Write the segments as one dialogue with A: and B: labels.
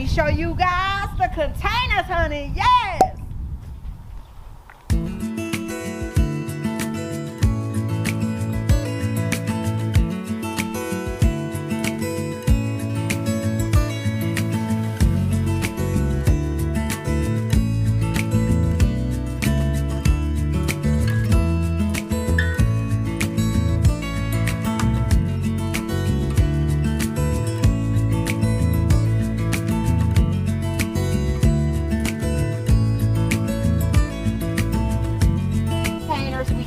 A: me show you guys the containers, honey. Yes.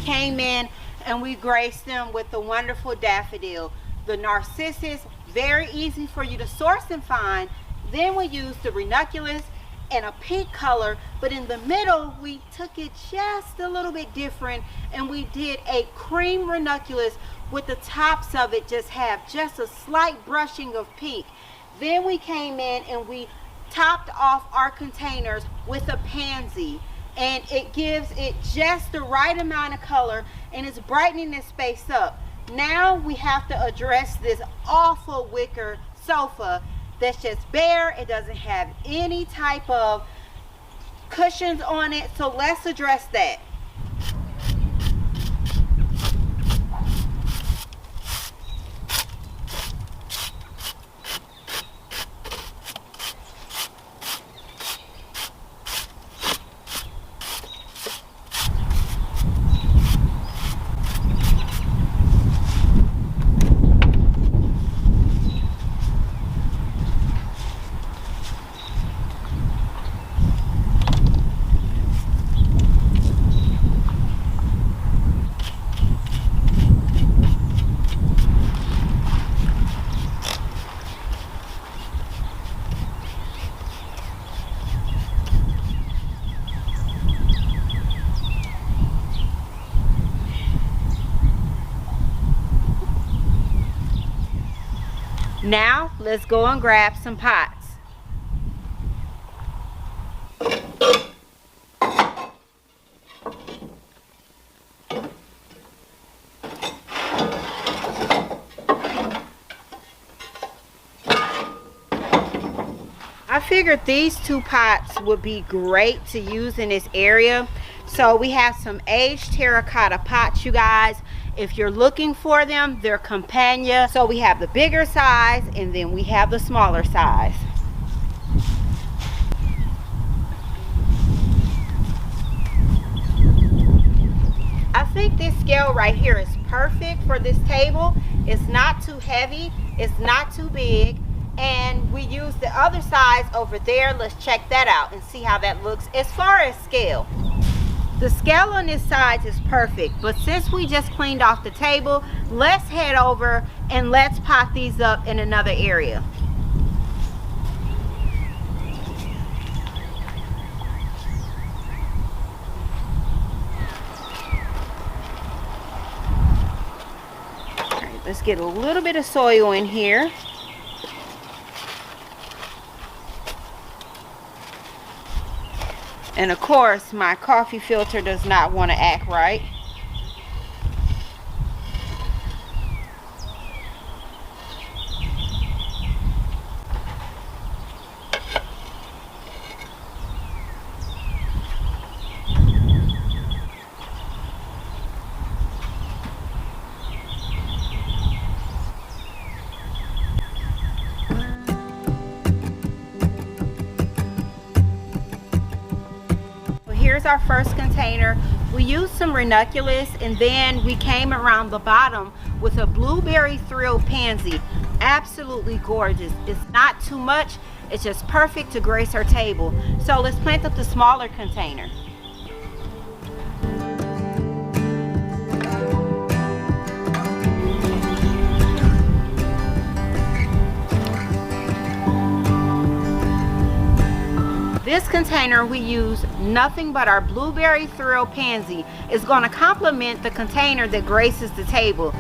A: Came in and we graced them with the wonderful daffodil. The narcissus, very easy for you to source and find. Then we used the ranunculus and a pink color, but in the middle we took it just a little bit different and we did a cream ranunculus with the tops of it just have just a slight brushing of pink. Then we came in and we topped off our containers with a pansy, and it gives it just the right amount of color and it's brightening this space up. Now we have to address this awful wicker sofa that's just bare. It doesn't have any type of cushions on it, so let's address that. Now let's go and grab some pots. I figured these two pots would be great to use in this area. So we have some aged terracotta pots, you guys. If you're looking for them, they're Campania. So we have the bigger size and then we have the smaller size. I think this scale right here is perfect for this table. It's not too heavy, it's not too big, and we use the other size over there. Let's check that out and see how that looks as far as scale. The scale on this side is perfect, but since we just cleaned off the table, let's head over and let's pot these up in another area. All right, let's get a little bit of soil in here. And of course, my coffee filter does not want to act right. Here's our first container. We used some ranunculus and then we came around the bottom with a blueberry thrill pansy. Absolutely gorgeous. It's not too much, it's just perfect to grace our table. So let's plant up the smaller container. This container, we use nothing but our blueberry thrill pansy. It's going to complement the container that graces the table.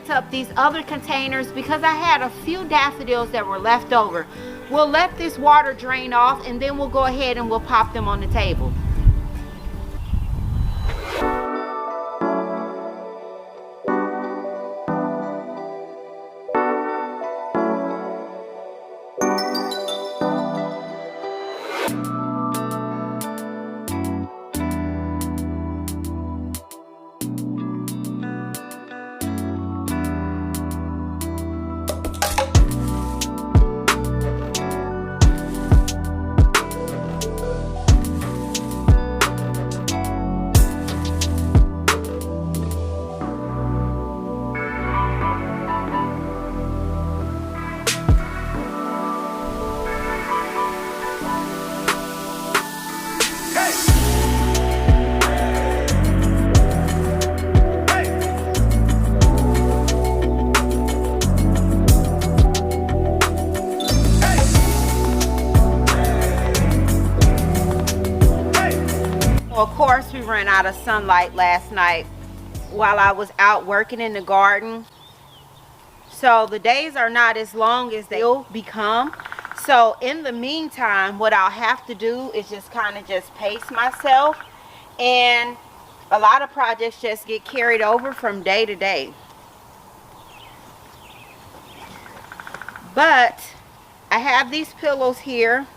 A: plant up these other containers because I had a few daffodils that were left over. We'll let this water drain off and then we'll go ahead and we'll pop them on the table. Of course, we ran out of sunlight last night while I was out working in the garden. So the days are not as long as they'll become. So in the meantime, what I'll have to do is just kind of just pace myself. And a lot of projects just get carried over from day to day. But I have these pillows here.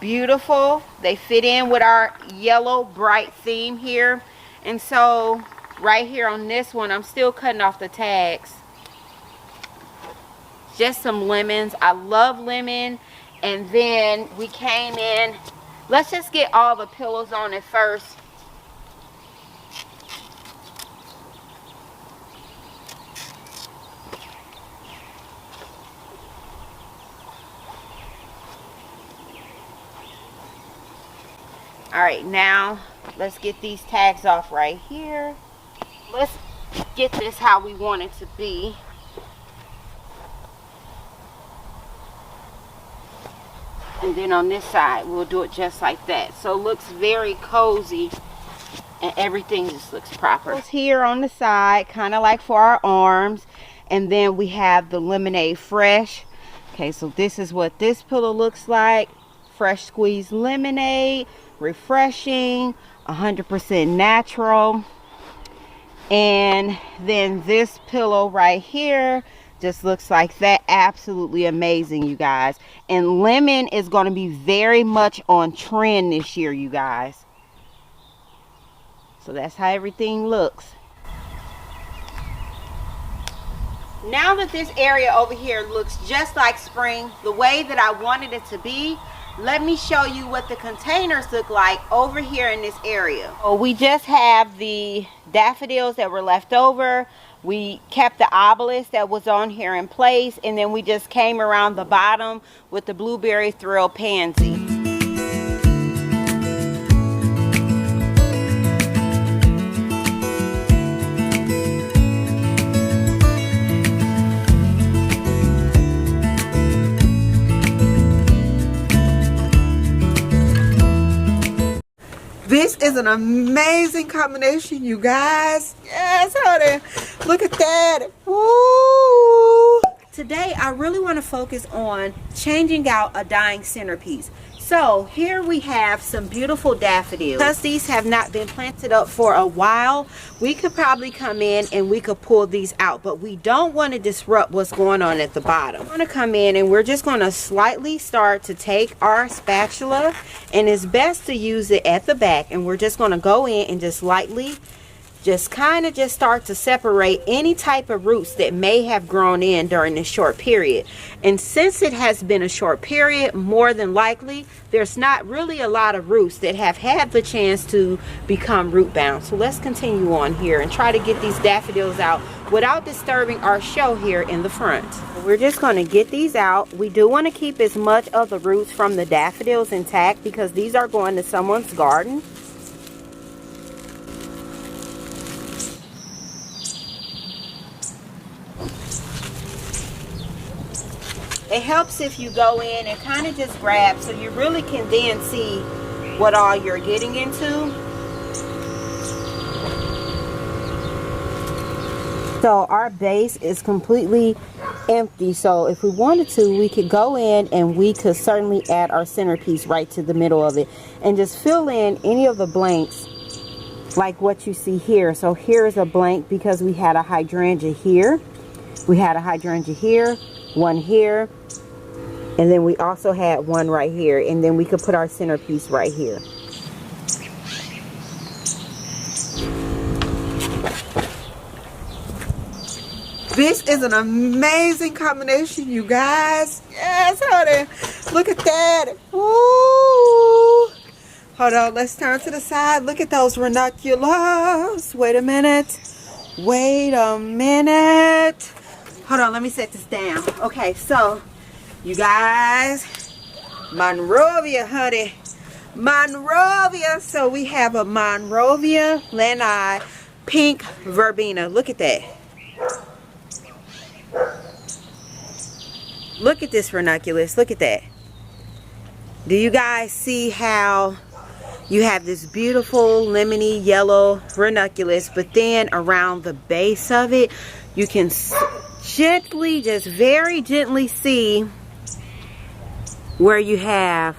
A: Beautiful. They fit in with our yellow bright theme here. And so right here on this one, I'm still cutting off the tags. Just some lemons. I love lemon. And then we came in. Let's just get all the pillows on it first. Alright, now let's get these tags off right here. Let's get this how we want it to be. And then on this side, we'll do it just like that. So it looks very cozy and everything just looks proper. Here on the side, kind of like for our arms. And then we have the Lemonade Fresh. Okay, so this is what this pillow looks like. Fresh squeezed lemonade. Refreshing, 100% natural. And then this pillow right here just looks like that. Absolutely amazing, you guys. And lemon is going to be very much on trend this year, you guys. So that's how everything looks. Now that this area over here looks just like spring, the way that I wanted it to be, let me show you what the containers look like over here in this area. So we just have the daffodils that were left over. We kept the obelisk that was on here in place, and then we just came around the bottom with the blueberry thrill pansy.
B: This is an amazing combination, you guys. Yes, honey. Look at that. Woo!
A: Today, I really want to focus on changing out a dying centerpiece. So here we have some beautiful daffodils. Because these have not been planted up for a while, we could probably come in and we could pull these out, but we don't want to disrupt what's going on at the bottom. I'm going to come in and we're just going to slightly start to take our spatula, and it's best to use it at the back, and we're just going to go in and just lightly just kind of just start to separate any type of roots that may have grown in during this short period. And since it has been a short period, more than likely there's not really a lot of roots that have had the chance to become root bound. So let's continue on here and try to get these daffodils out without disturbing our show here in the front. We're just going to get these out. We do want to keep as much of the roots from the daffodils intact because these are going to someone's garden. It helps if you go in and kind of just grab so you really can then see what all you're getting into. So our base is completely empty. So if we wanted to, we could go in and we could certainly add our centerpiece right to the middle of it and just fill in any of the blanks like what you see here. So here is a blank because we had a hydrangea here. We had a hydrangea here, one here, and then we also had one right here. And then we could put our centerpiece right here.
B: This is an amazing combination, you guys. Yes, honey. Look at that. Woo. Hold on, let's turn to the side. Look at those ranunculus. Wait a minute. Wait a minute. Hold on, let me set this down. Okay, so, you guys, Monrovia, honey. Monrovia. So we have a Monrovia lanai pink verbena. Look at that. Look at this ranunculus. Look at that. Do you guys see how you have this beautiful lemony yellow ranunculus, but then around the base of it, you can gently, just very gently see where you have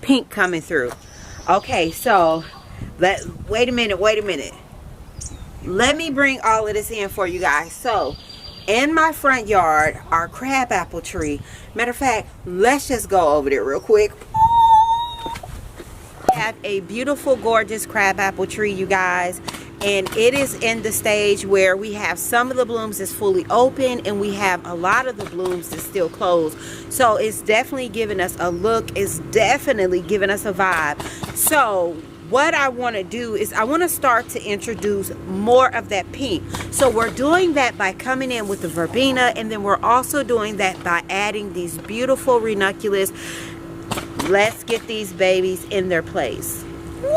B: pink coming through. Okay, so wait a minute. Let me bring all of this in for you guys. So in my front yard, our crabapple tree. Matter of fact, let's just go over there real quick. We have a beautiful, gorgeous crabapple tree, you guys. And it is in the stage where we have some of the blooms that's fully open and we have a lot of the blooms that's still closed. So it's definitely giving us a look. It's definitely giving us a vibe. So what I want to do is I want to start to introduce more of that pink. So we're doing that by coming in with the verbena, and then we're also doing that by adding these beautiful ranunculus. Let's get these babies in their place. Woo!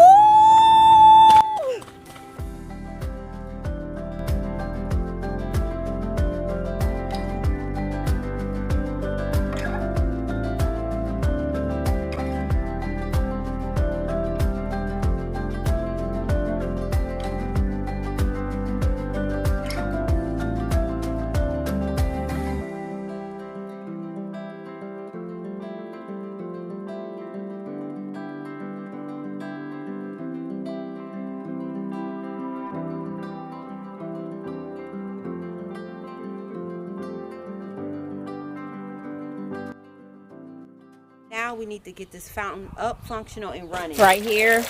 B: Now we need to get this fountain up, functional and running. Right here.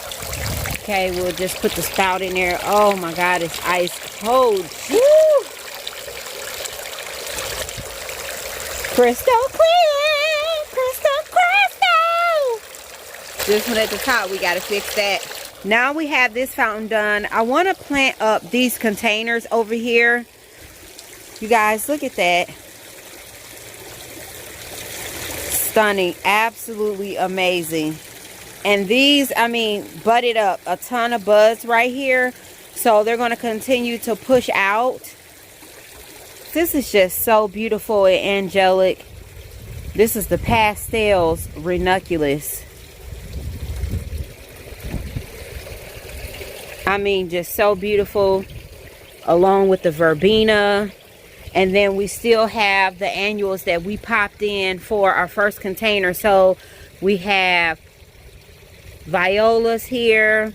B: Okay, we'll just put the spout in there. Oh my God, it's ice cold. Woo! Crystal clear, crystal. This one at the top, we gotta fix that. Now we have this fountain done. I want to plant up these containers over here. You guys, look at that. Stunning, absolutely amazing. And these, I mean, budded up, a ton of buds right here. So they're going to continue to push out. This is just so beautiful and angelic. This is the pastels ranunculus. I mean, just so beautiful, along with the verbena. And then we still have the annuals that we popped in for our first container. So we have violas here.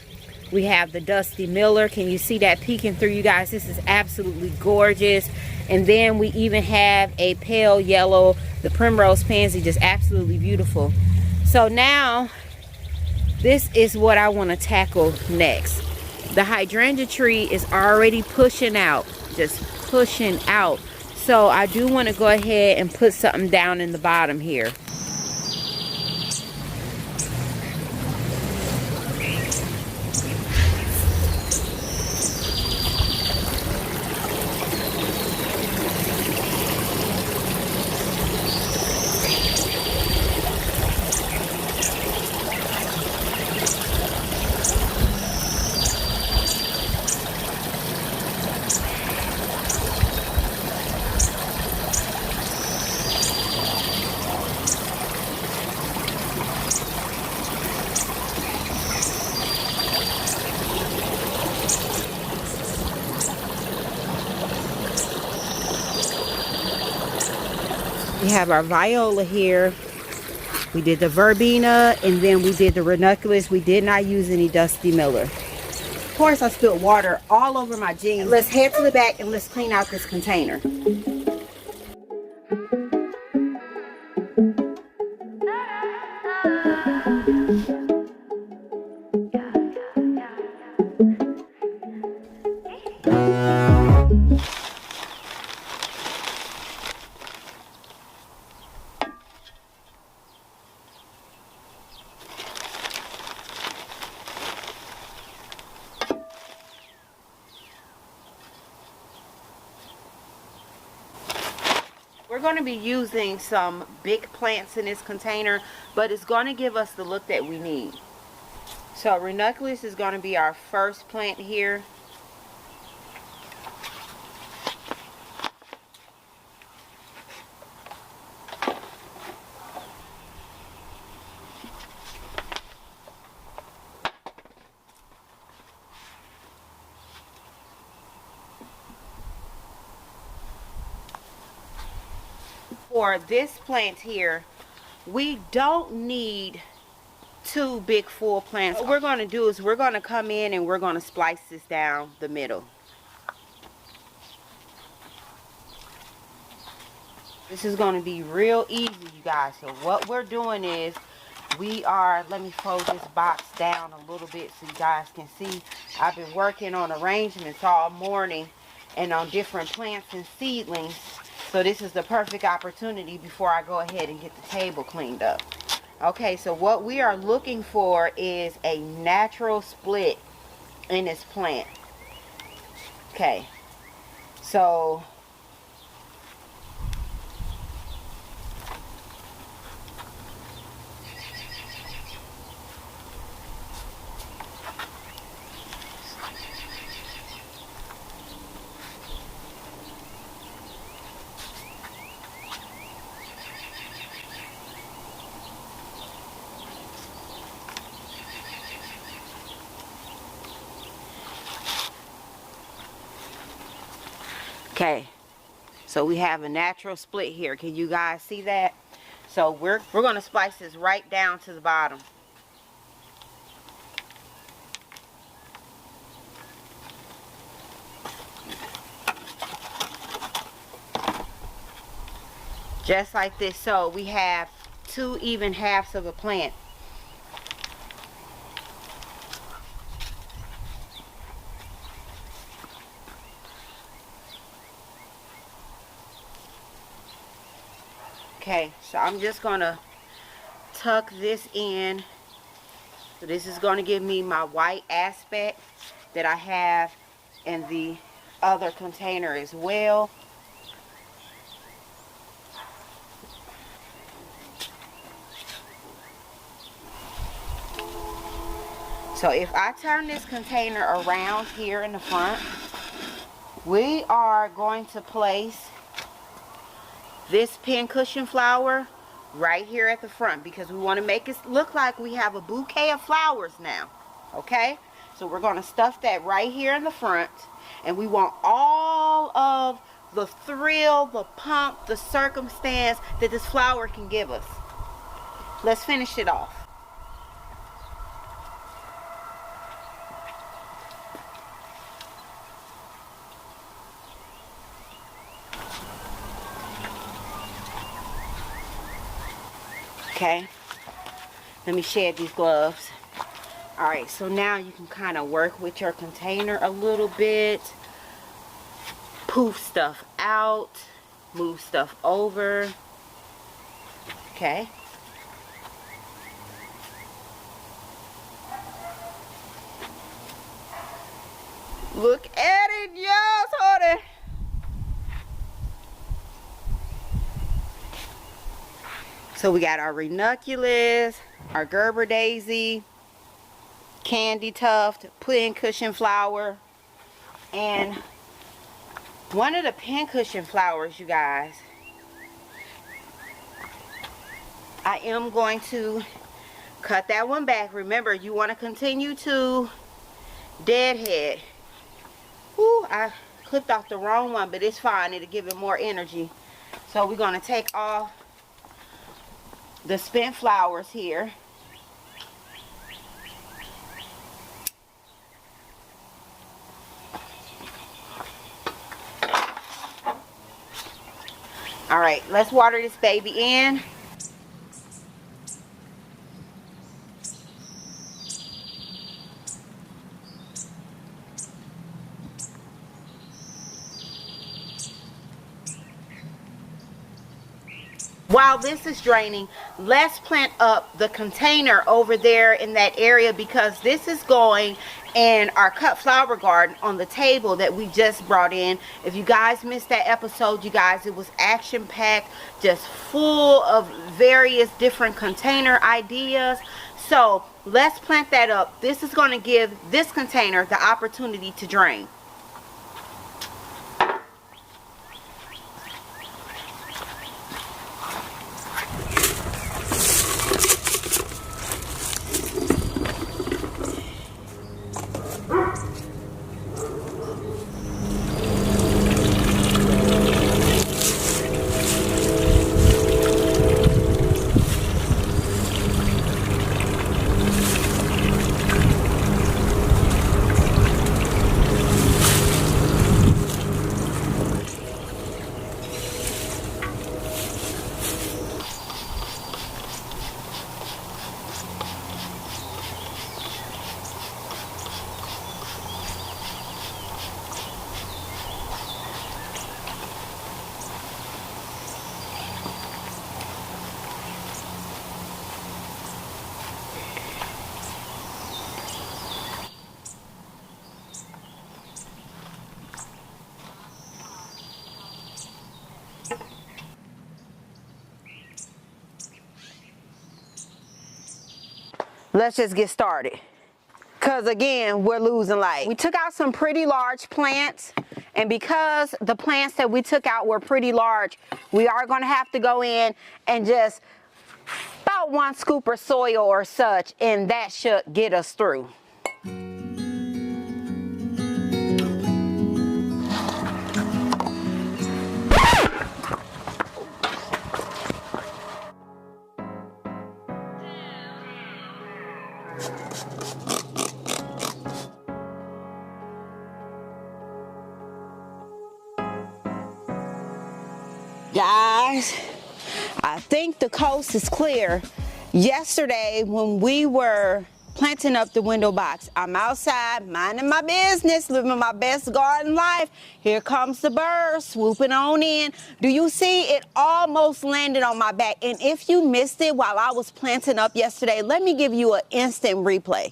B: We have the Dusty Miller. Can you see that peeking through, you guys? This is absolutely gorgeous. And then we even have a pale yellow, the primrose pansy, just absolutely beautiful. So now, this is what I want to tackle next. The hydrangea tree is already pushing out, just pushing out. So I do want to go ahead and put something down in the bottom here. We have our viola here. We did the verbena, and then we did the ranunculus. We did not use any Dusty Miller. Of course, I spilled water all over my jeans. Let's head to the back and let's clean out this container. We're going to be using some big plants in this container, but it's going to give us the look that we need. So ranunculus is going to be our first plant here. For this plant here, we don't need two big full plants. What we're going to do is we're going to come in and we're going to splice this down the middle. This is going to be real easy, you guys. So what we're doing is let me fold this box down a little bit so you guys can see. I've been working on arrangements all morning and on different plants and seedlings. So this is the perfect opportunity before I go ahead and get the table cleaned up. Okay, so what we are looking for is a natural split in this plant. Okay, so okay, so we have a natural split here. Can you guys see that? So we're going to splice this right down to the bottom. Just like this. So we have 2 even halves of a plant. Okay, so I'm just going to tuck this in. So this is going to give me my white aspect that I have in the other container as well. So if I turn this container around here in the front, we are going to place this pincushion flower right here at the front because we want to make it look like we have a bouquet of flowers now. Okay, so we're going to stuff that right here in the front, and we want all of the thrill, the pump, the circumstance that this flower can give us. Let's finish it off. Okay, let me shed these gloves. All right, so now you can kind of work with your container a little bit. Poof stuff out, move stuff over. Okay. Look at it, yes, honey. So we got our ranunculus, our Gerber daisy, candy tuft, pincushion flower, and one of the pincushion flowers, you guys, I am going to cut that one back. Remember, you want to continue to deadhead. Ooh, I clipped off the wrong one, but it's fine. It'll give it more energy. So we're going to take off the spent flowers here. All right, let's water this baby in. While this is draining, let's plant up the container over there in that area, because this is going in our cut flower garden on the table that we just brought in. If you guys missed that episode, you guys, it was action-packed, just full of various different container ideas. So let's plant that up. This is going to give this container the opportunity to drain. Let's just get started, because again, we're losing light. We took out some pretty large plants, and because the plants that we took out were pretty large, we are going to have to go in and just about 1 scoop of soil or such, and that should get us through. Guys, I think the coast is clear. Yesterday when we were planting up the window box, I'm outside minding my business, living my best garden life. Here comes the bird swooping on in. Do you see it? Almost landed on my back. And if you missed it while I was planting up yesterday, let me give you an instant replay.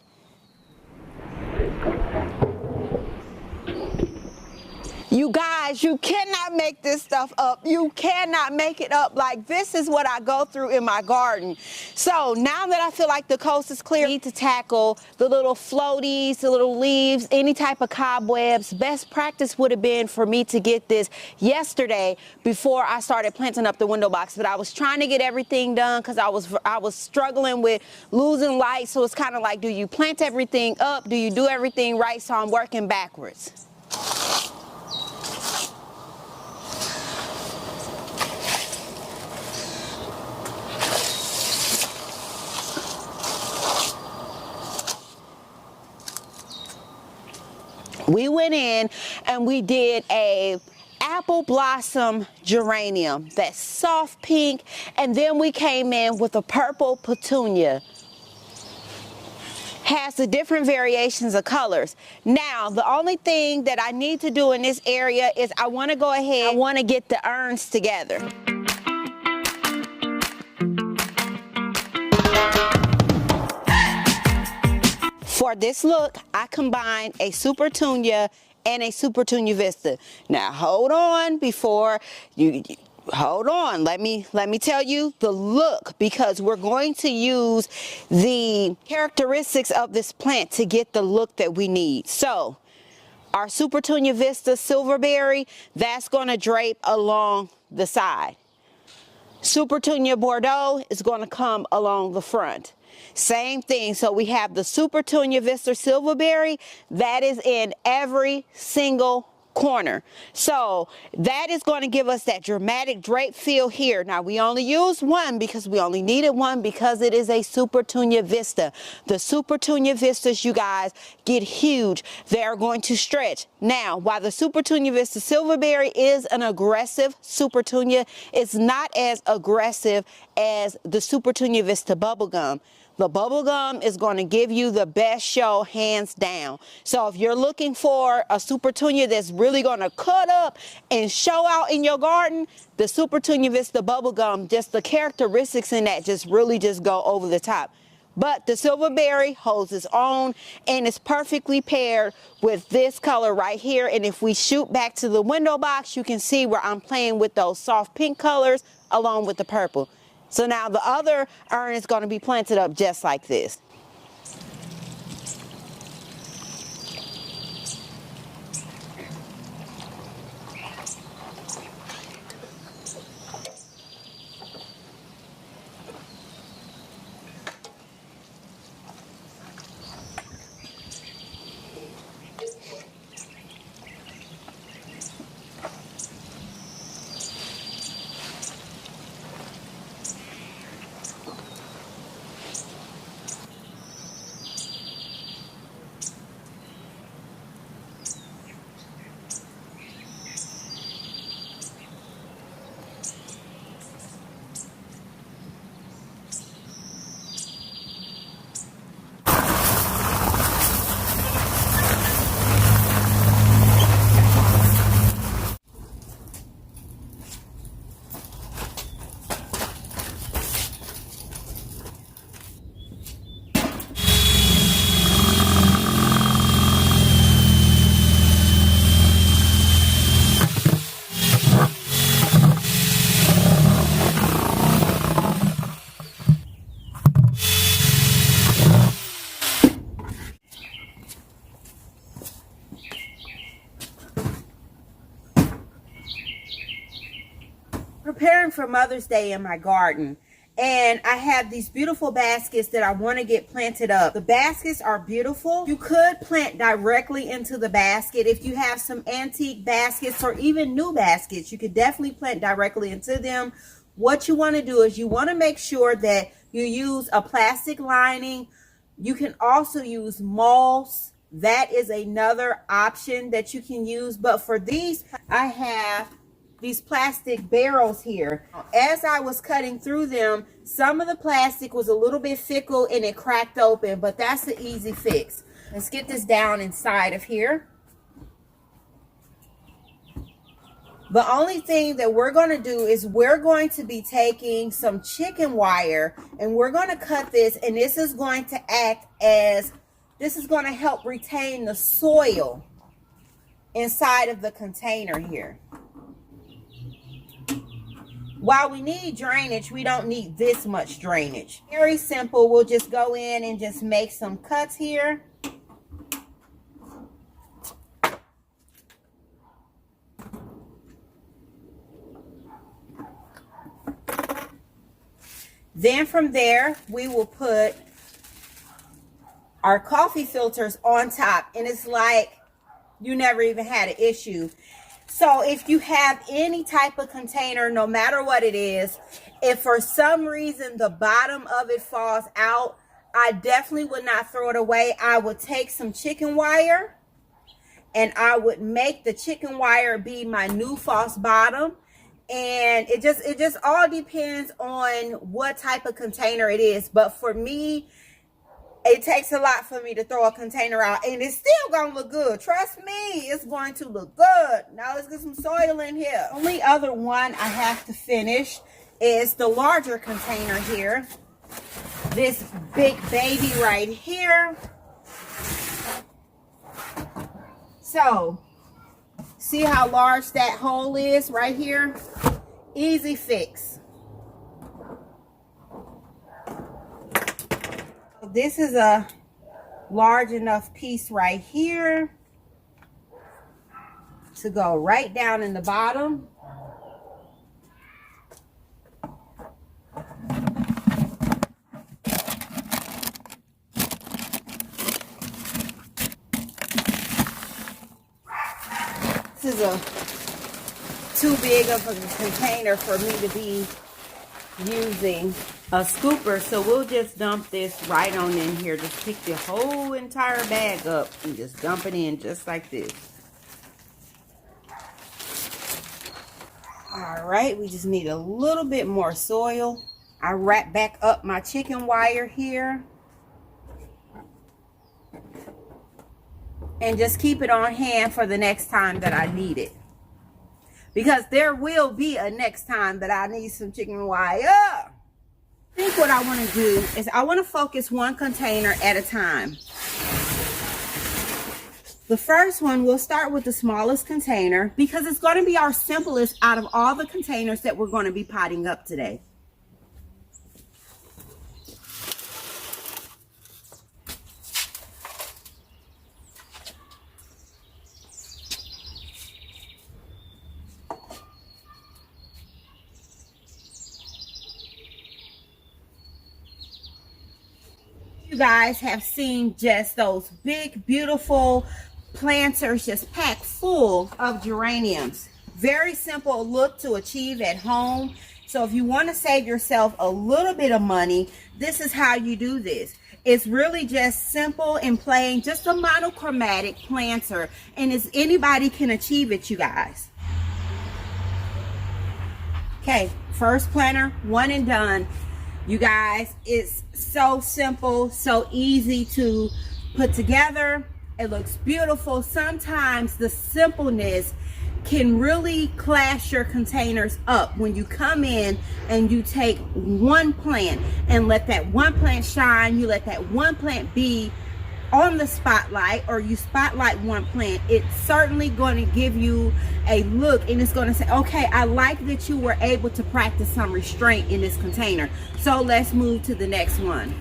B: You guys, you cannot make this stuff up. You cannot make it up. Like, this is what I go through in my garden. So now that I feel like the coast is clear, I need to tackle the little floaties, the little leaves, any type of cobwebs. Best practice would have been for me to get this yesterday before I started planting up the window box. But I was trying to get everything done because I was struggling with losing light. So it's kind of like, do you plant everything up? Do you do everything right? So I'm working backwards. We went in and we did a apple blossom geranium, that's soft pink, and then we came in with a purple petunia. Has the different variations of colors. Now, the only thing that I need to do in this area is I want to go ahead, I want to get the urns together. For this look, I combined a Super Tunia and a Super Tunia Vista. Now, hold on before you hold on. Let me tell you the look, because we're going to use the characteristics of this plant to get the look that we need. So, our Super Tunia Vista Silverberry, that's going to drape along the side. Super Tunia Bordeaux is going to come along the front. Same thing. So we have the Super Tunia Vista Silverberry that is in every single corner. So that is going to give us that dramatic drape feel here. Now we only used one because we only needed one because it is a Super Tunia Vista. The Super Tunia Vistas, you guys, get huge. They are going to stretch. Now, while the Super Tunia Vista Silverberry is an aggressive Super Tunia, it's not as aggressive as the Super Tunia Vista Bubblegum. The bubblegum is going to give you the best show, hands down. So if you're looking for a Super Tunia that's really going to cut up and show out in your garden, the Super Tunia Vista bubblegum, just the characteristics in that just really just go over the top. But the Silverberry holds its own and is perfectly paired with this color right here. And if we shoot back to the window box, you can see where I'm playing with those soft pink colors along with the purple. So now the other urn is going to be planted up just like this. Preparing for Mother's Day in my garden, and I have these beautiful baskets that I want to get planted up. The baskets are beautiful. You could plant directly into the basket. If you have some antique baskets or even new baskets, you could definitely plant directly into them. What you want to do is you want to make sure that you use a plastic lining. You can also use mulch. That is another option that you can use. But for these, I have these plastic barrels here. As I was cutting through them, some of the plastic was a little bit fickle and it cracked open, but that's an easy fix. Let's get this down inside of here. The only thing that we're going to do is we're going to be taking some chicken wire and we're going to cut this, and this is going to act as, this is going to help retain the soil inside of the container here. While we need drainage, we don't need this much drainage. Very simple. We'll just go in and just make some cuts here. Then from there, we will put our coffee filters on top, and it's like you never even had an issue. So if you have any type of container, no matter what it is, if for some reason the bottom of it falls out, I definitely would not throw it away. I would take some chicken wire and I would make the chicken wire be my new false bottom. And it just all depends on what type of container it is. But for me, it takes a lot for me to throw a container out, and it's still gonna look good. Trust me, it's going to look good. Now let's get some soil in here. Only other one I have to finish is the larger container here. This big baby right here. So, see how large that hole is right here? Easy fix. This is a large enough piece right here to go right down in the bottom. This is a too big of a container for me to be using a scooper, so we'll just dump this right on in here. Just pick the whole entire bag up and just dump it in just like this. All right, we just need a little bit more soil. I wrap back up my chicken wire here and just keep it on hand for the next time that I need it. Because there will be a next time that I need some chicken wire. I think what I want to do is I want to focus one container at a time. The first one, we'll start with the smallest container because it's going to be our simplest out of all the containers that we're going to be potting up today. You guys have seen just those big, beautiful planters just packed full of geraniums. Very simple look to achieve at home. So if you want to save yourself a little bit of money, this is how you do this. It's really just simple and plain, just a monochromatic planter, and anybody can achieve it, you guys. Okay, first planter, one and done. You guys, it's so simple, so easy to put together. It looks beautiful. Sometimes the simpleness can really class your containers up when you come in and you take one plant and let that one plant shine. You let that one plant be on the spotlight, or you spotlight one plant. It's certainly going to give you a look, and it's going to say, okay, I like that you were able to practice some restraint in this container. So let's move to the next one.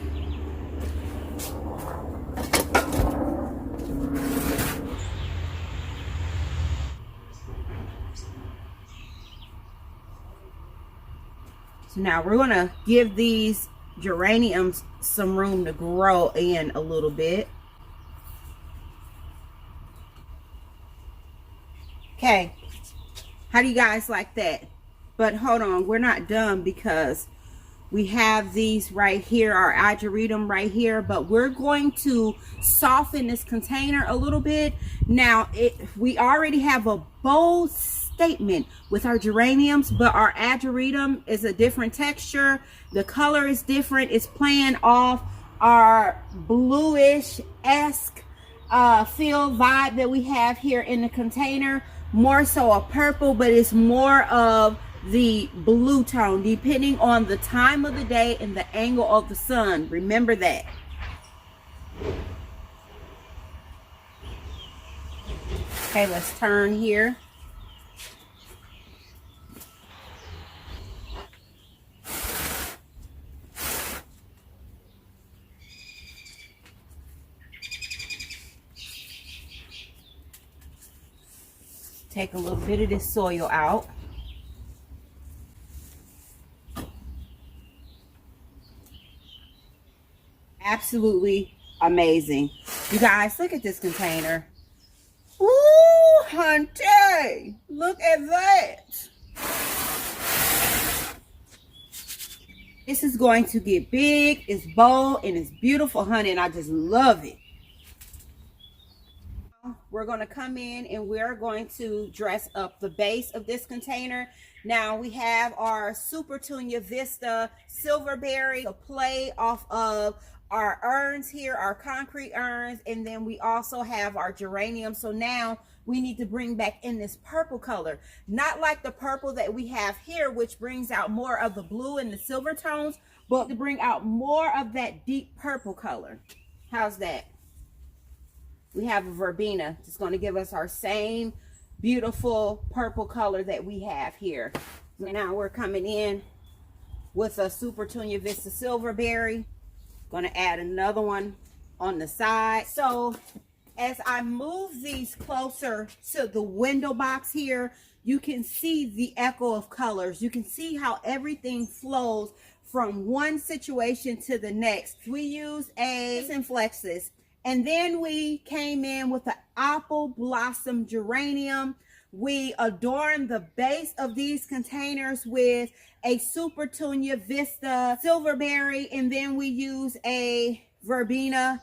B: So now we're going to give these geraniums some room to grow in a little bit. Okay, how do you guys like that? But hold on, we're not done because we have these right here, our argyrium right here, but we're going to soften this container a little bit. Now, we already have a bold statement with our geraniums, but our argyrium is a different texture. The color is different. It's playing off our bluish-esque feel vibe that we have here in the container. More so a purple, but it's more of the blue tone depending on the time of the day and the angle of the sun. Remember that. Okay, let's turn here. Take a little bit of this soil out. Absolutely amazing. You guys, look at this container. Ooh, hunty! Look at that. This is going to get big, it's bold, and it's beautiful, honey, and I just love it. We're going to come in and we're going to dress up the base of this container. Now we have our Super Tunia Vista Silverberry, a play off of our urns here, our concrete urns, and then we also have our geranium. So now we need to bring back in this purple color, not like the purple that we have here, which brings out more of the blue and the silver tones, but to bring out more of that deep purple color. How's that? We have a verbena. It's going to give us our same beautiful purple color that we have here. So now we're coming in with a Super Tunia Vista Silverberry. Going to add another one on the side. So as I move these closer to the window box here, you can see the echo of colors. You can see how everything flows from one situation to the next. We use a Flexus. And then we came in with the apple blossom geranium, We adorn the base of these containers with a super tunia vista silverberry, and then we use a verbena.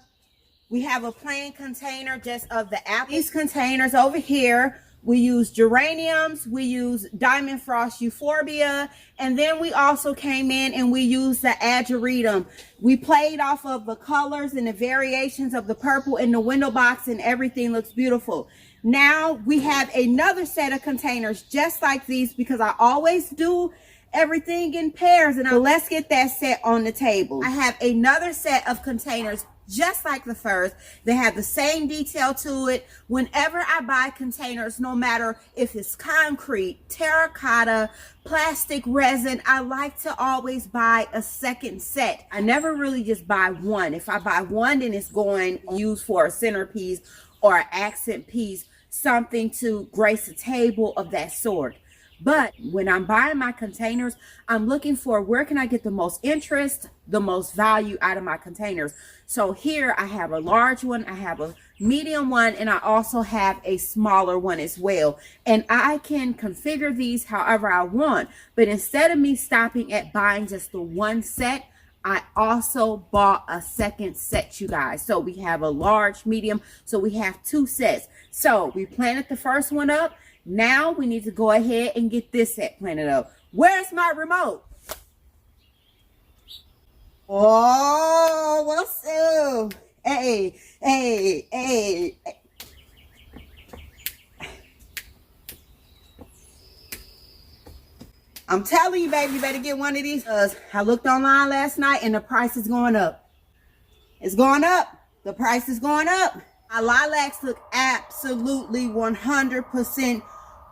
B: We have a plain container just of the apple. These containers over here, we use geraniums, we use diamond frost euphorbia, and then we also came in and we used the ageratum. We played off of the colors and the variations of the purple in the window box, and everything looks beautiful. Now we have another set of containers just like these, because I always do everything in pairs. And let's get that set on the table. I have another set of containers just like the first. They have the same detail to it. Whenever I buy containers, no matter if it's concrete, terracotta, plastic, resin, I like to always buy a second set. I never really just buy one. If I buy one, then it's going used for a centerpiece or an accent piece, something to grace a table of that sort. But when I'm buying my containers, I'm looking for where can I get the most interest, the most value out of my containers. So here I have a large one, I have a medium one, and I also have a smaller one as well. And I can configure these however I want. But instead of me stopping at buying just the one set, I also bought a second set, you guys. So we have a large, medium, so we have two sets. So we planted the first one up. Now we need to go ahead and get this set planted up. Where's my remote? Oh, what's up? Hey, hey, hey. I'm telling you, baby, you better get one of these. I looked online last night and the price is going up. It's going up. The price is going up. My lilacs look absolutely 100%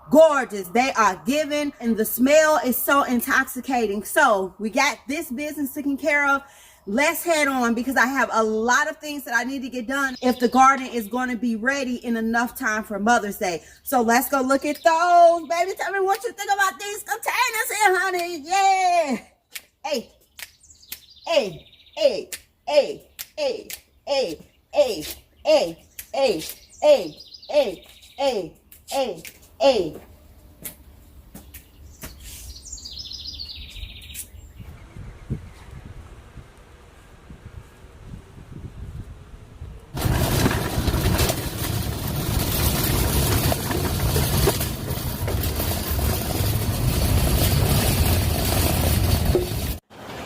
B: gorgeous. They are giving, and the smell is so intoxicating. So we got this business taken care of. Let's head on, because I have a lot of things that I need to get done if the garden is going to be ready in enough time for Mother's Day. So let's go look at those. Baby, tell me what you think about these containers here, honey. Yeah. Hey, hey, hey, hey, hey, hey, hey, hey, hey, hey, hey, hey, hey, hey.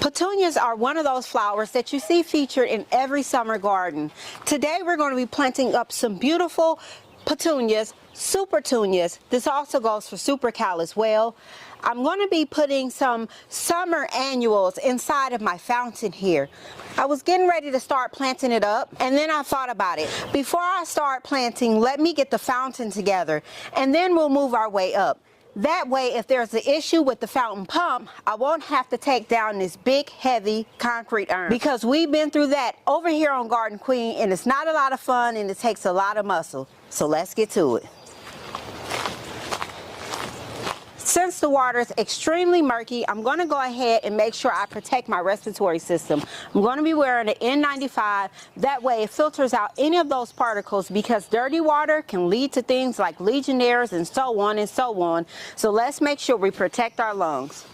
B: Petunias are one of those flowers that you see featured in every summer garden. Today we're going to be planting up some beautiful petunias, supertunias. This also goes for super cal as well. I'm going to be putting some summer annuals inside of my fountain here. I was getting ready to start planting it up, and then I thought about it. Before I start planting, let me get the fountain together, and then we'll move our way up. That way, if there's an issue with the fountain pump, I won't have to take down this big, heavy concrete urn. Because we've been through that over here on Garden Queen, and it's not a lot of fun, and it takes a lot of muscle. So let's get to it. Since the water is extremely murky, I'm going to go ahead and make sure I protect my respiratory system. I'm going to be wearing an N95. That way it filters out any of those particles, because dirty water can lead to things like Legionnaires and so on and so on. So let's make sure we protect our lungs.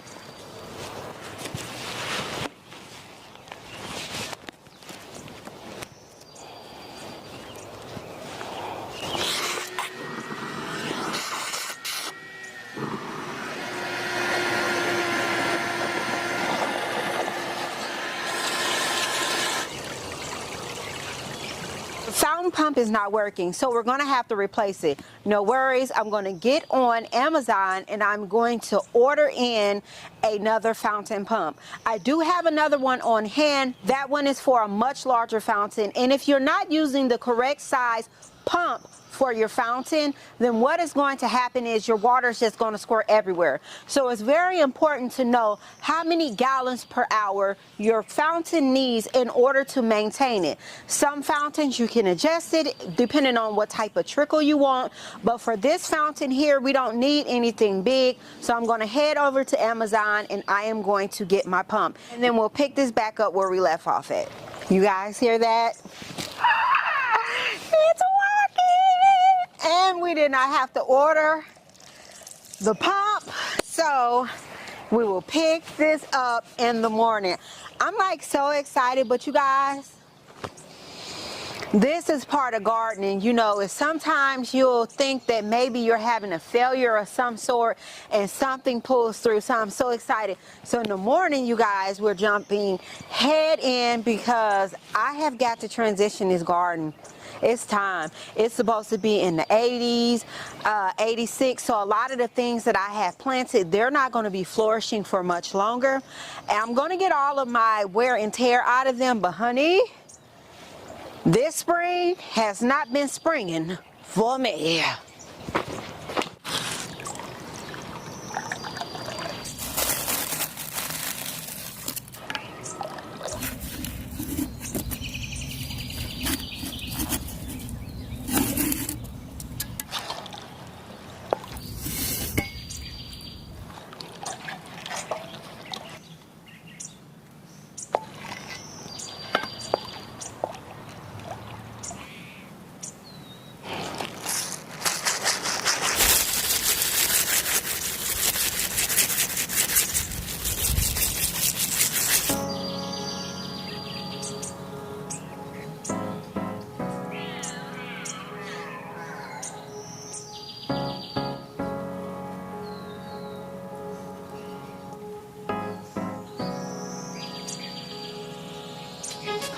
B: Fountain pump is not working, so we're going to have to replace it. No worries, I'm going to get on Amazon and I'm going to order in another fountain pump. I do have another one on hand. That one is for a much larger fountain, and if you're not using the correct size pump for your fountain, then what is going to happen is your water is just going to squirt everywhere. So it's very important to know how many gallons per hour your fountain needs in order to maintain it. Some fountains you can adjust it depending on what type of trickle you want, but for this fountain here we don't need anything big. So I'm going to head over to Amazon and I am going to get my pump, and then we'll pick this back up where we left off at. You guys hear that? It's working! And we did not have to order
A: the pump, so we will pick this up in the morning. I'm like so excited, but you guys, this is part of gardening. You know, is sometimes you'll think that maybe you're having a failure of some sort and something pulls through. So I'm so excited. So in the morning, you guys, we're jumping head in because I have got to transition this garden. It's time. It's supposed to be in the 80s, 86. So a lot of the things that I have planted, they're not going to be flourishing for much longer. And I'm going to get all of my wear and tear out of them. But honey, this spring has not been springing for me.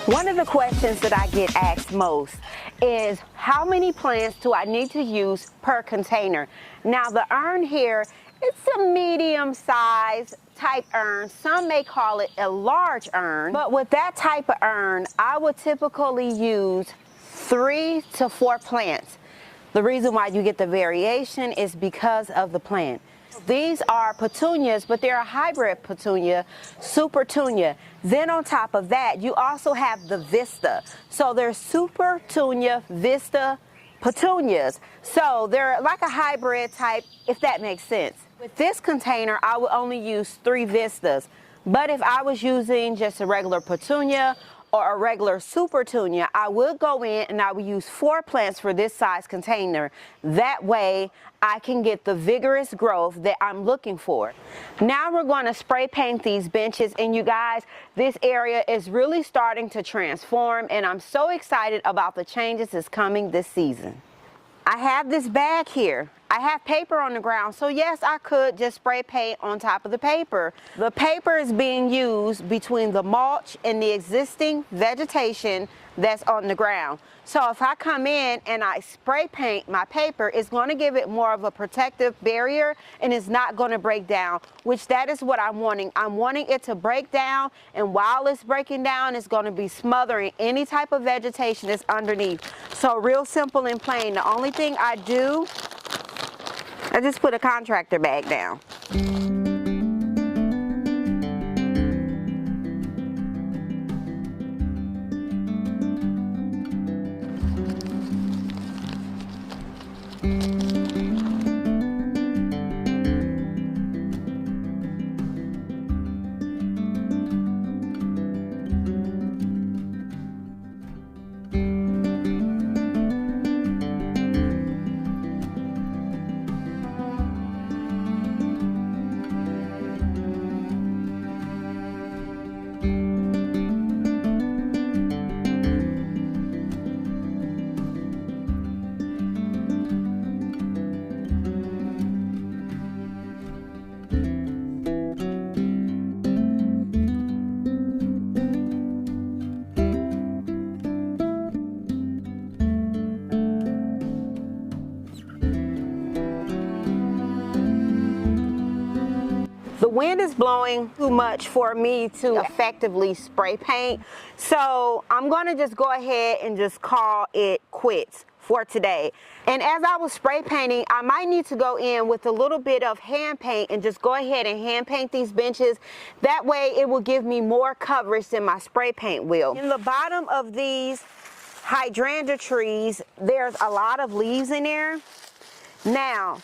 A: One of the questions that I get asked most is how many plants do I need to use per container? Now the urn here, it's a medium size type urn. Some may call it a large urn, but with that type of urn, I would typically use 3 to 4 plants. The reason why you get the variation is because of the plant. These are petunias, but they're a hybrid petunia, supertunia. Then on top of that, you also have the vista. So they're supertunia, vista, petunias. So they're like a hybrid type, if that makes sense. With this container, I would only use 3 vistas. But if I was using just a regular petunia or a regular supertunia, I would go in and I would use 4 plants for this size container. That way I can get the vigorous growth that I'm looking for. Now we're going to spray paint these benches, and you guys, this area is really starting to transform, and I'm so excited about the changes that's coming this season. I have this bag here. I have paper on the ground, so yes, I could just spray paint on top of the paper. The paper is being used between the mulch and the existing vegetation that's on the ground. So if I come in and I spray paint my paper, it's going to give it more of a protective barrier, and it's not going to break down, which that is what I'm wanting. I'm wanting it to break down, and while it's breaking down, it's going to be smothering any type of vegetation that's underneath. So real simple and plain. The only thing I do, I just put a contractor bag down. The wind is blowing too much for me to effectively spray paint. So I'm going to just go ahead and just call it quits for today. And as I was spray painting, I might need to go in with a little bit of hand paint and just go ahead and hand paint these benches. That way it will give me more coverage than my spray paint will. In the bottom of these hydrangea trees, there's a lot of leaves in there. Now,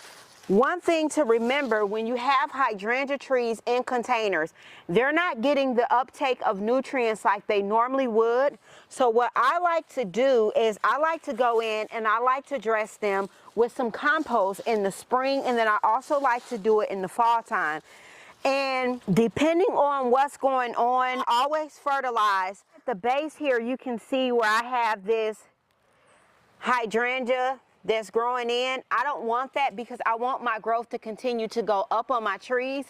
B: One thing to remember when you have hydrangea trees in containers, they're not getting the uptake of nutrients like they normally would. So what I like to do is I like to go in and I like to dress them with some compost in the spring, and then I also like to do it in the fall time. And depending on what's going on, always fertilize. At the base here, you can see where I have this hydrangea that's growing in. I don't want that because I want my growth to continue to go up on my trees.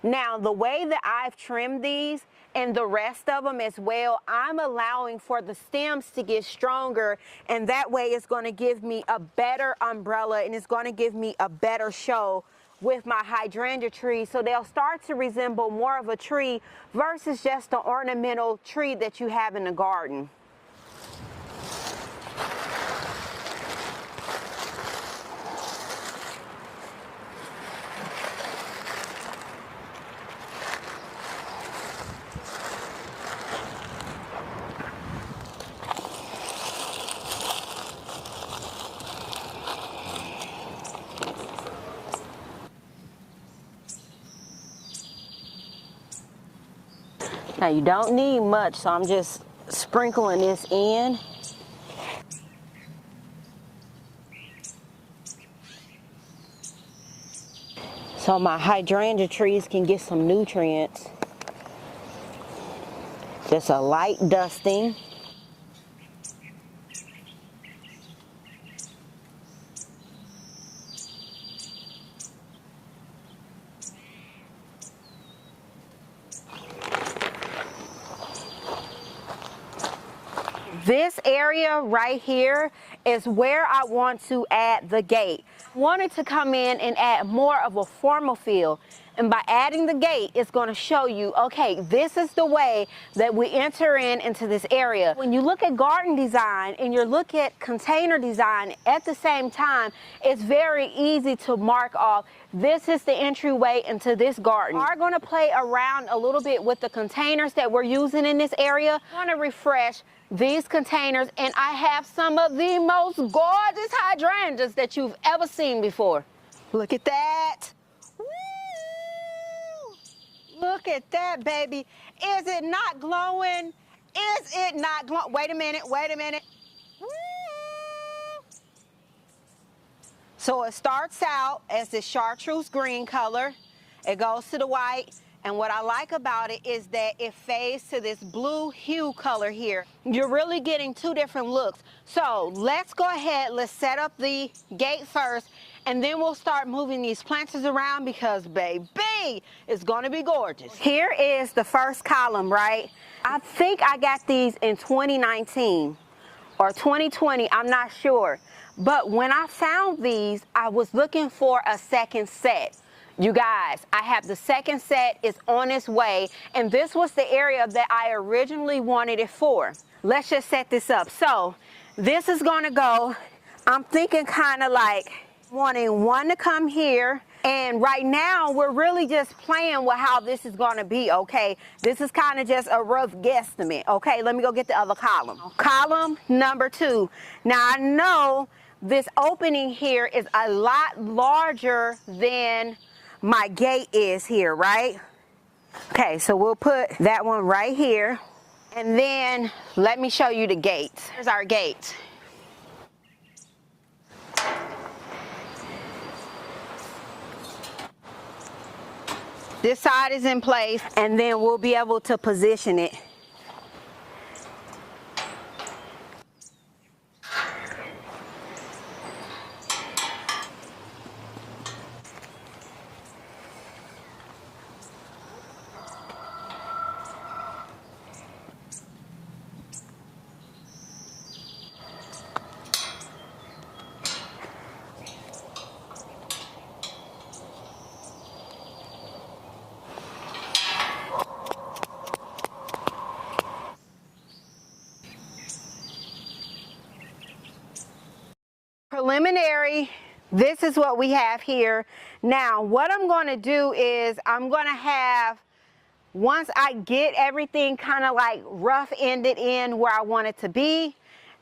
B: Now, the way that I've trimmed these and the rest of them as well, I'm allowing for the stems to get stronger, and that way it's going to give me a better umbrella and it's going to give me a better show with my hydrangea trees, so they'll start to resemble more of a tree versus just an ornamental tree that you have in the garden. Now you don't need much, so I'm just sprinkling this in. So my hydrangea trees can get some nutrients. Just a light dusting. This area right here is where I want to add the gate. I wanted to come in and add more of a formal feel. And by adding the gate, it's going to show you, okay, this is the way that we enter into this area. When you look at garden design and you look at container design at the same time, it's very easy to mark off, this is the entryway into this garden. We are going to play around a little bit with the containers that we're using in this area. I want to refresh these containers, and I have some of the most gorgeous hydrangeas that you've ever seen before. Look at that. Woo! Look at that, baby. Is it not glowing? Is it not glowing? Wait a minute, wait a minute. Woo! So it starts out as this chartreuse green color. It goes to the white. And what I like about it is that it fades to this blue hue color here. You're really getting two different looks. So let's go ahead, let's set up the gate first, and then we'll start moving these planters around because, baby, it's gonna be gorgeous. Here is the first column, right? I think I got these in 2019 or 2020, I'm not sure. But when I found these, I was looking for a second set. You guys, I have the second set, it's on its way, and this was the area that I originally wanted it for. Let's just set this up. So this is gonna go, I'm thinking kind of like wanting one to come here, and right now we're really just playing with how this is gonna be, okay? This is kind of just a rough guesstimate, okay? Let me go get the other column. Column number 2. Now I know this opening here is a lot larger than my gate is here, right? Okay, so we'll put that one right here. And then let me show you the gates. Here's our gate. This side is in place, and then we'll be able to position it. Preliminary, this is what we have here. Now what I'm going to do is I'm going to have, once I get everything kind of like rough ended in where I want it to be,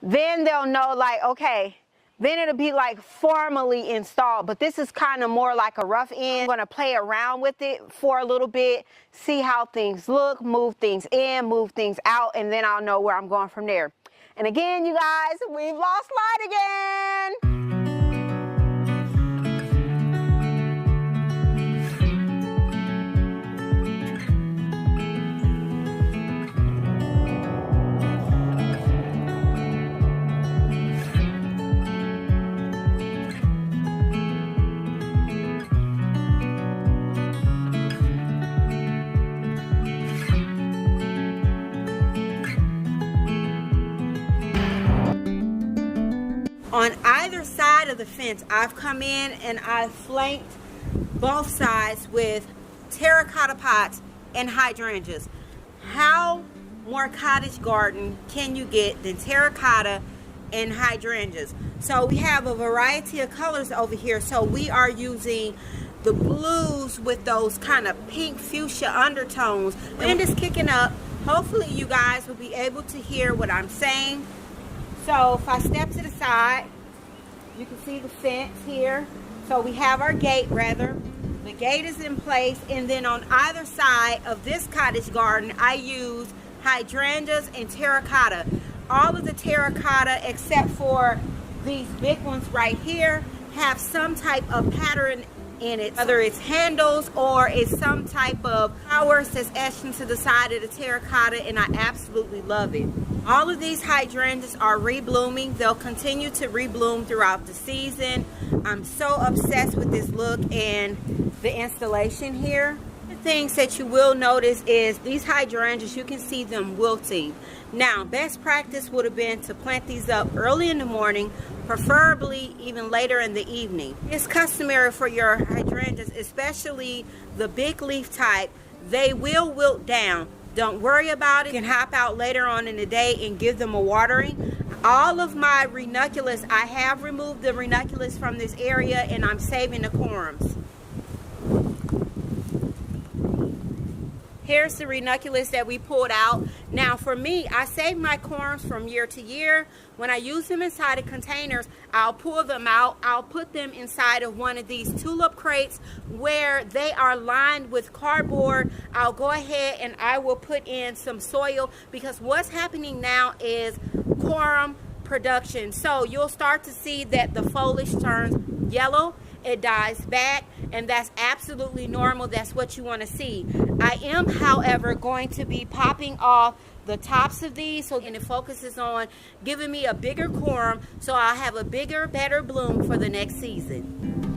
B: then they'll know like, okay,
A: then it'll be like formally installed. But this is kind of more like a rough end. I'm gonna play around with it for a little bit, see how things look, move things in, move things out, and then I'll know where I'm going from there. And again, you guys, we've lost light again. On either side of the fence, I've come in and I've flanked both sides with terracotta pots and hydrangeas. How more cottage garden can you get than terracotta and hydrangeas? So we have a variety of colors over here. So we are using the blues with those kind of pink fuchsia undertones. Wind is kicking up. Hopefully you guys will be able to hear what I'm saying. So if I step to the side, you can see the fence here. So we have our gate rather. The gate is in place, and then on either side of this cottage garden, I use hydrangeas and terracotta. All of the terracotta except for these big ones right here have some type of pattern in it, whether it's handles or it's some type of flowers that's etched into the side of the terracotta, and I absolutely love it. All of these hydrangeas are reblooming. They'll continue to rebloom throughout the season. I'm so obsessed with this look and the installation here. The things that you will notice is these hydrangeas, you can see them wilting. Now, best practice would have been to plant these up early in the morning, preferably even later in the evening. It's customary for your hydrangeas, especially the big leaf type, they will wilt down. Don't worry about it. You can hop out later on in the day and give them a watering. All of my ranunculus, I have removed the ranunculus from this area and I'm saving the corms. Here's the ranunculus that we pulled out. Now for me, I save my corms from year to year. When I use them inside of containers, I'll pull them out. I'll put them inside of one of these tulip crates where they are lined with cardboard. I'll go ahead and I will put in some soil, because what's happening now is corm production. So you'll start to see that the foliage turns yellow, it dies back, and that's absolutely normal. That's what you want to see. I am, however, going to be popping off the tops of these, and it focuses on giving me a bigger corm, so I'll have a bigger, better bloom for the next season.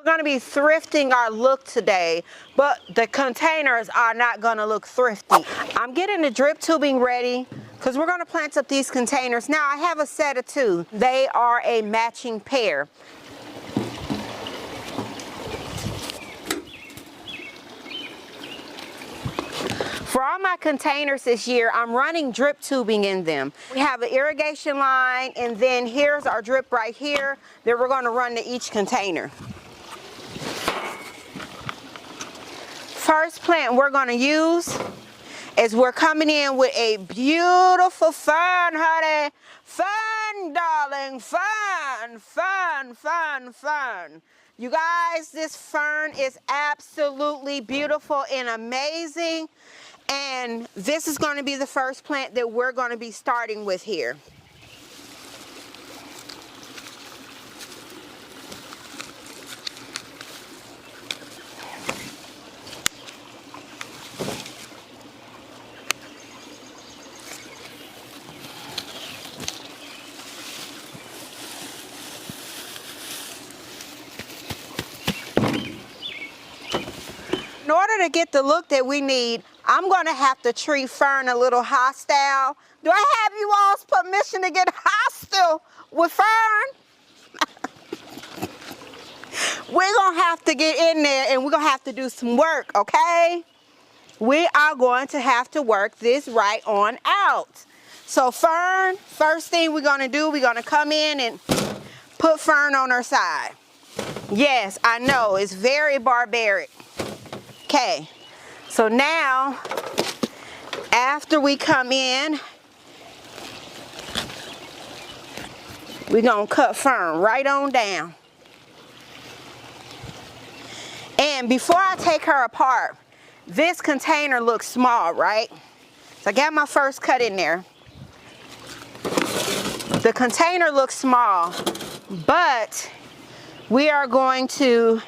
A: Going to be thrifting our look today, but the containers are not going to look thrifty. I'm getting the drip tubing ready because we're going to plant up these containers. Now I have a set of two. They are a matching pair. For all my containers this year, I'm running drip tubing in them. We have an irrigation line, and then here's our drip right here that we're going to run to each container. First plant we're going to use is we're coming in with a beautiful fern, honey. Fern, darling, fern, fern, fern, fern. You guys, this fern is absolutely beautiful and amazing. And this is going to be the first plant that we're going to be starting with here. In order to get the look that we need, I'm going to have to treat fern a little hostile. Do I have you all's permission to get hostile with fern? We're gonna have to get in there and we're gonna have to do some work, okay? We are going to have to work this right on out. So Fern, first thing we're gonna do, we're gonna come in and put Fern on her side. Yes, I know, it's very barbaric. Okay, so now, after we come in, we're gonna cut Fern right on down. And before I take her apart, this container looks small, right? So I got my first cut in there. The container looks small, but we are going to,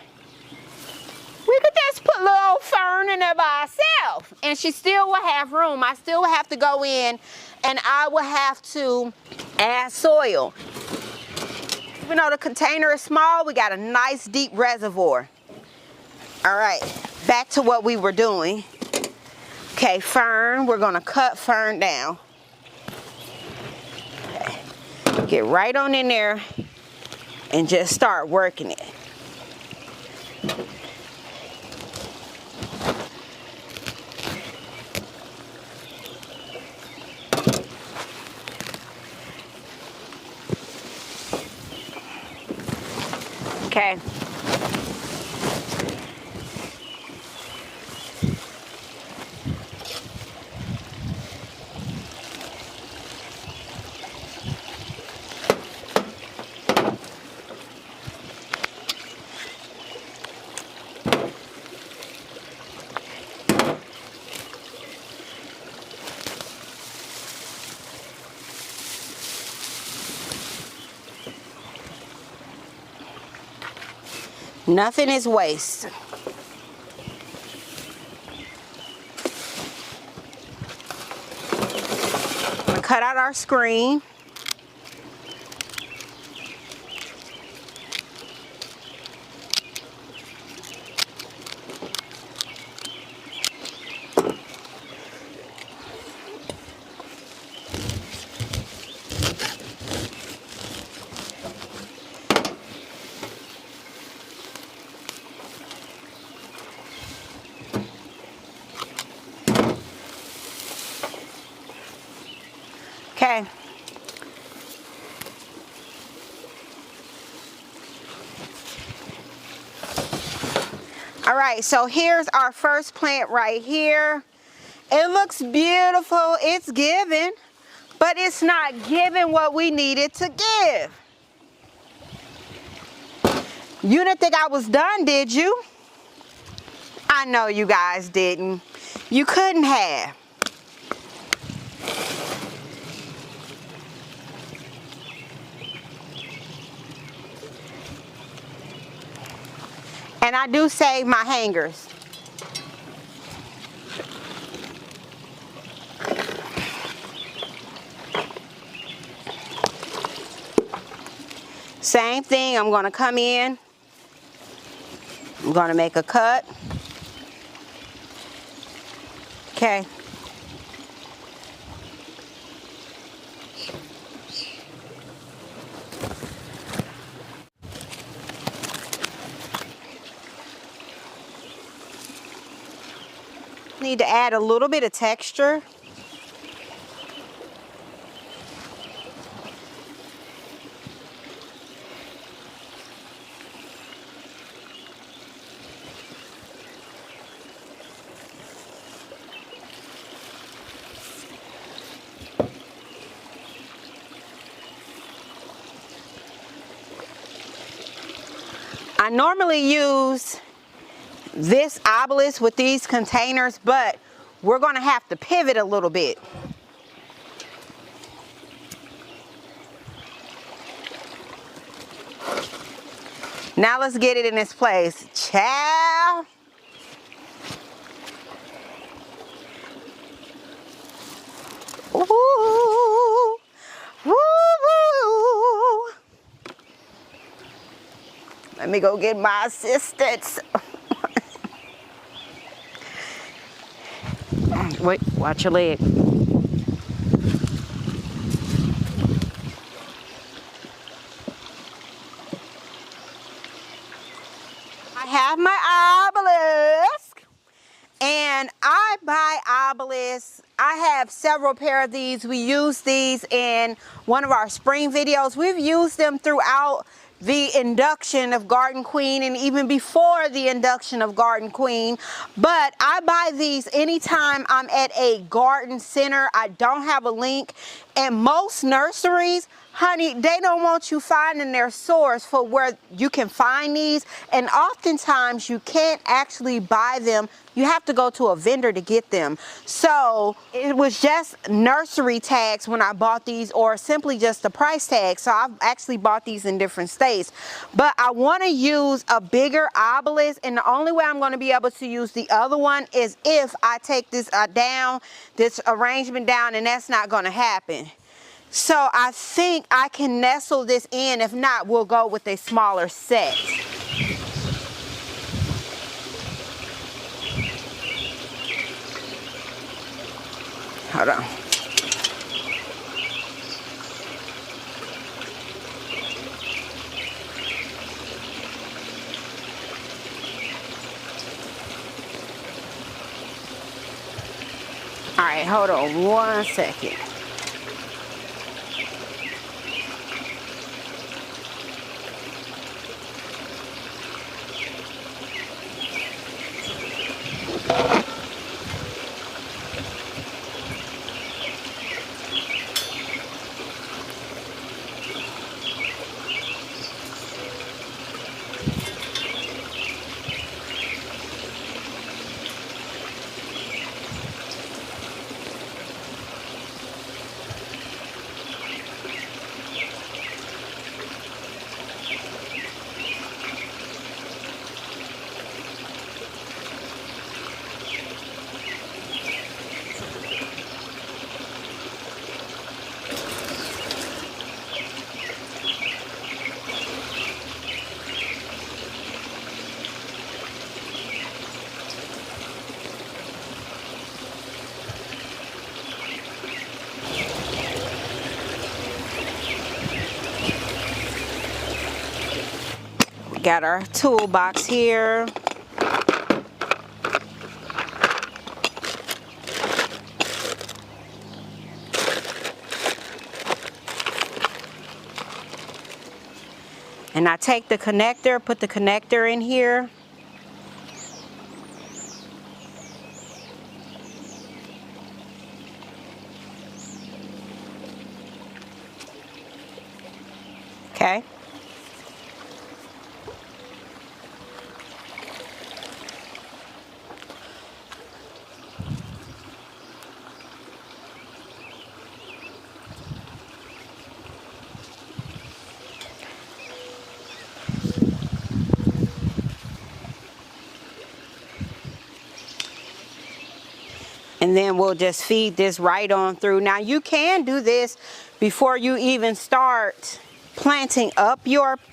A: we could just put little old Fern in there by herself, and she still will have room. I still will have to go in and I will have to add soil. Even though the container is small, we got a nice deep reservoir. All right, back to what we were doing. Okay, Fern, we're gonna cut Fern down. Okay. Get right on in there and just start working it. Okay. Nothing is waste. Cut out our screen. Okay. All right, so here's our first plant right here. It looks beautiful, it's giving, but it's not giving what we needed to give. You didn't think I was done, did you? I know you guys didn't. You couldn't have. And I do save my hangers. Same thing, I'm gonna come in. I'm gonna make a cut. Okay. Need to add a little bit of texture. I normally use this obelisk with these containers, but we're going to have to pivot a little bit. Now let's get it in its place. Ciao. Ooh. Woo. Let me go get my assistants. Wait, watch your leg. Obelisk. I have several pair of these. We use these in one of our spring videos. We've used them throughout the induction of Garden Queen and even before the induction of Garden Queen. But I buy these anytime I'm at a garden center. I don't have a link. And most nurseries, honey, they don't want you finding their source for where you can find these. And oftentimes you can't actually buy them. You have to go to a vendor to get them. So it was just nursery tags when I bought these, or simply just the price tag. So I've actually bought these in different states. But I want to use a bigger Obelisk, and the only way I'm going to be able to use the other one is if I take this this arrangement down, and that's not going to happen. So I think I can nestle this in. If not, we'll go with a smaller set. Hold on. All right, hold on 1 second. Got our toolbox here. And I take the connector, put the connector in here. Okay. And then we'll just feed this right on through. Now you can do this before you even start planting up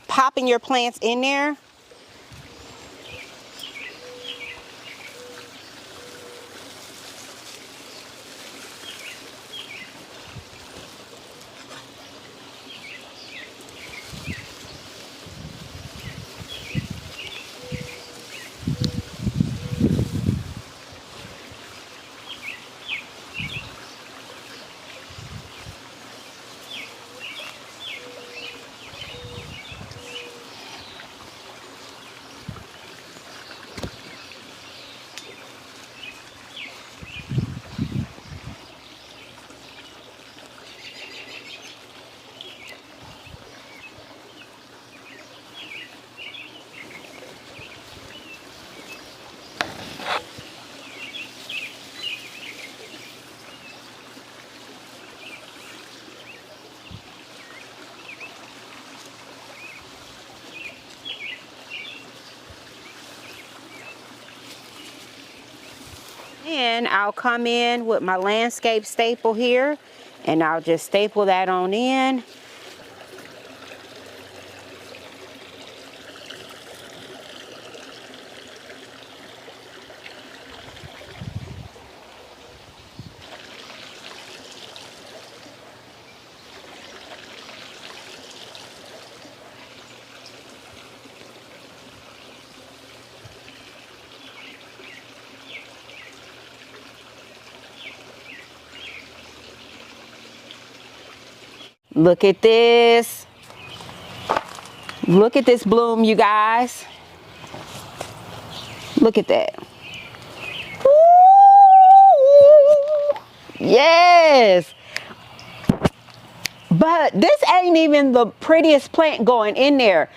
A: popping your plants in there. And I'll come in with my landscape staple here, and I'll just staple that on in.
B: Look at this. Look at this bloom, you guys. Look at that. Ooh, yes. But this ain't even the prettiest plant going in there.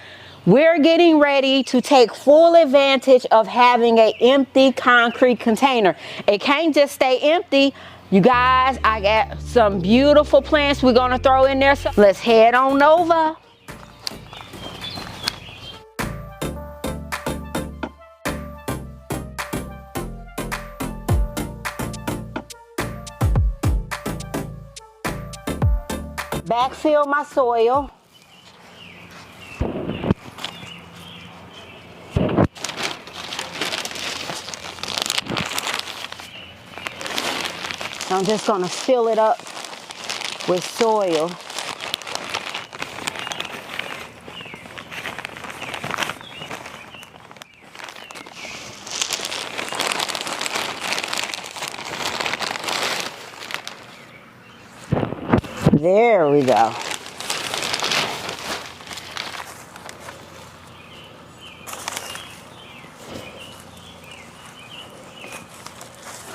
B: We're getting ready to take full advantage of having an empty concrete container. It can't just stay empty. You guys, I got some beautiful plants we're gonna throw in there. So let's head on over. Backfill my soil. I'm just going to fill it up with soil. There we go.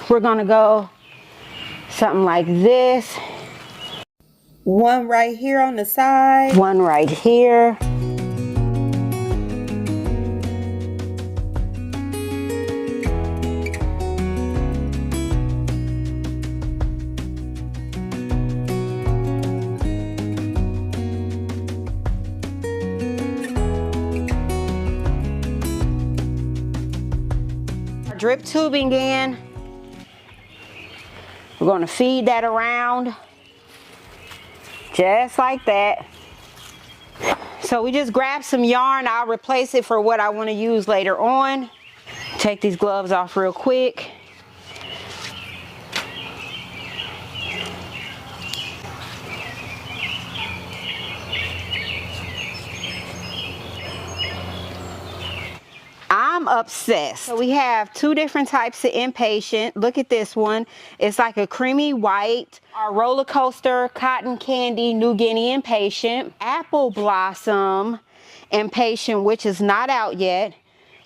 B: We're going to go something like this.
A: One right here on the side.
B: One right here. Our drip tubing in. We're going to feed that around just like that. So we just grab some yarn. I'll replace it for what I want to use later on. Take these gloves off real quick. I'm obsessed. So we have two different types of impatient. Look at this one. It's like a creamy white. Our roller coaster cotton candy New Guinea impatient. Apple blossom impatient, which is not out yet.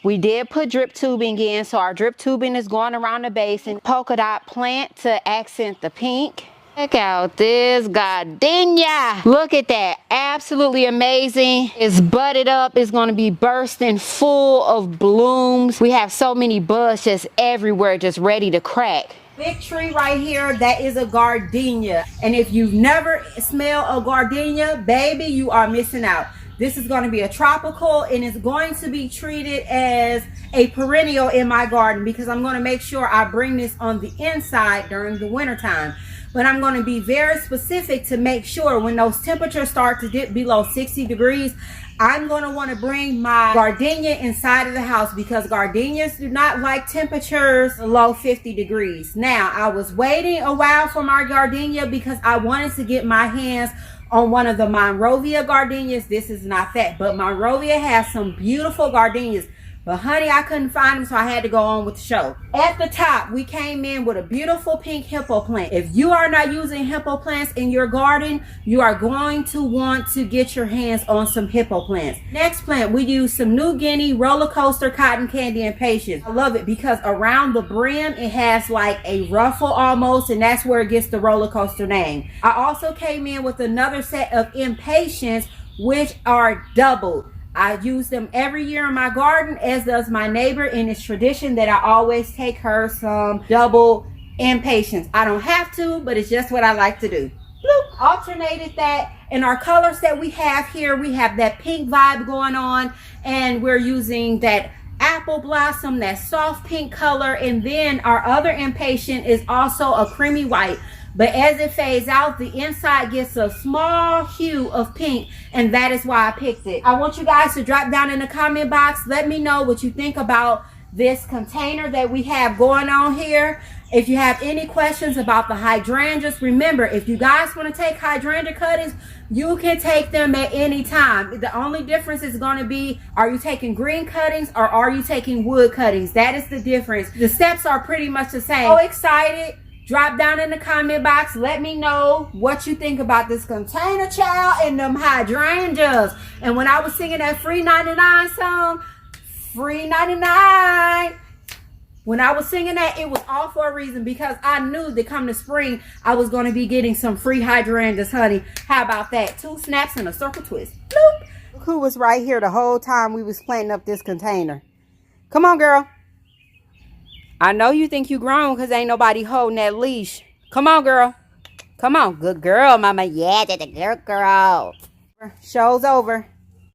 B: We did put drip tubing in, so our drip tubing is going around the base. And polka dot plant to accent the pink. Check out this gardenia. Look at that. Absolutely amazing. It's budded up. It's going to be bursting full of blooms. We have so many buds just everywhere, just ready to crack.
A: Big tree right here, that is a gardenia. And if you've never smelled a gardenia, baby, you are missing out. This is going to be a tropical, and it's going to be treated as a perennial in my garden because I'm going to make sure I bring this on the inside during the winter time. But I'm going to be very specific to make sure when those temperatures start to dip below 60 degrees, I'm going to want to bring my gardenia inside of the house because gardenias do not like temperatures below 50 degrees. Now, I was waiting a while for my gardenia because I wanted to get my hands on one of the Monrovia gardenias. This is not that, but Monrovia has some beautiful gardenias. But honey, I couldn't find them, so I had to go on with the show. At the top, we came in with a beautiful pink hippo plant. If you are not using hippo plants in your garden, you are going to want to get your hands on some hippo plants. Next plant, we use some New Guinea roller coaster cotton candy impatiens. I love it because around the brim, it has like a ruffle almost, and that's where it gets the roller coaster name. I also came in with another set of impatiens, which are doubled. I use them every year in my garden, as does my neighbor, and it's tradition that I always take her some double impatiens. I don't have to, but it's just what I like to do. Bloop. Alternated that. In our colors that we have here, we have that pink vibe going on, and we're using that apple blossom, that soft pink color, and then our other impatient is also a creamy white. But as it fades out, the inside gets a small hue of pink, and that is why I picked it. I want you guys to drop down in the comment box. Let me know what you think about this container that we have going on here. If you have any questions about the hydrangeas, remember, if you guys want to take hydrangea cuttings, you can take them at any time. The only difference is going to be, are you taking green cuttings or are you taking wood cuttings? That is the difference. The steps are pretty much the same. So excited
B: Drop down in the comment box. Let me know what you think about this container, child, and them hydrangeas. And when I was singing that Free 99 song, Free 99, when I was singing that, it was all for a reason, because I knew that come the spring, I was going to be getting some free hydrangeas, honey. How about that? 2 snaps and a circle twist. Bloop. Who was right here the whole time we was planting up this container? Come on, girl. I know you think you grown because ain't nobody holding that leash. Come on, girl. Come on. Good girl, mama. Yeah, that's a good girl. Show's over.